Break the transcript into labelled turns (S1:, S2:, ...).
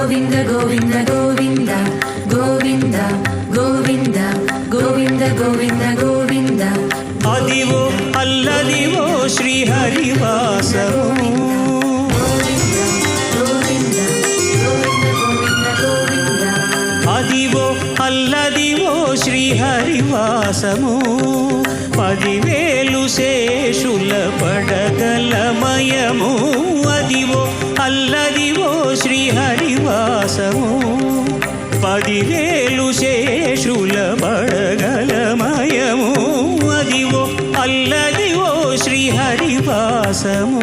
S1: Govinda Govinda Govinda Govinda Govinda Govinda Govinda Govinda.
S2: Adivo Alladivo శ్రీహరివాసము, Adivo Alladivo శ్రీహరివాసము. 10,000 శేషుల పడగలమయము, Adivo Alladivo శ్రీహరివాసము. 10,000 శేషుల పడగలమయము, Adivo Alladivo శ్రీహరివాసము.